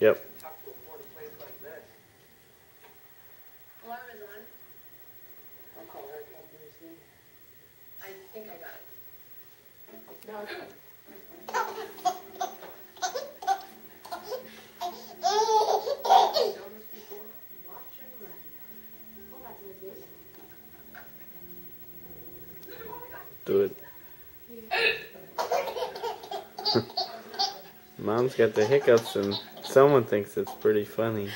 Yep. Alarm is on. I'll call her continuously. I think I got it. No. Watch and run. Oh, that's Mrs. Do it. Mom's got the hiccups and someone thinks it's pretty funny.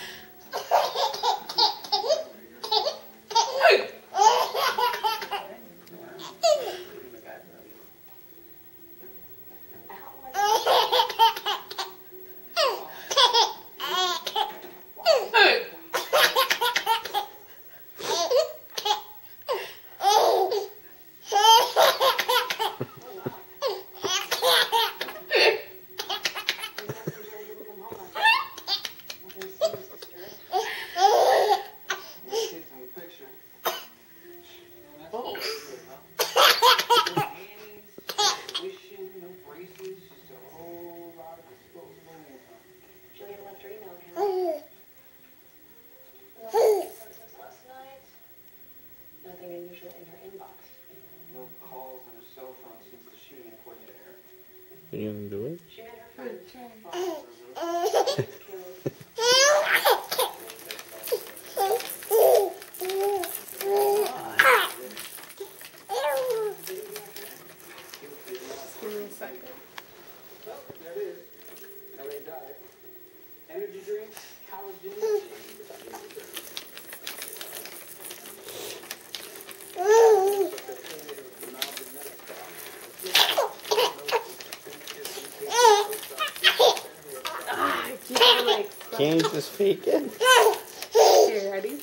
Julian left her email account. Last night. Nothing unusual in her inbox. No calls on her cell phone since the shooting, according to Eric. You gonna do it? She met her friend. Give me a second. Well, there it is. LA diet. Energy drink, collagen. I keep on like. Can't you just fake it? Here, ready?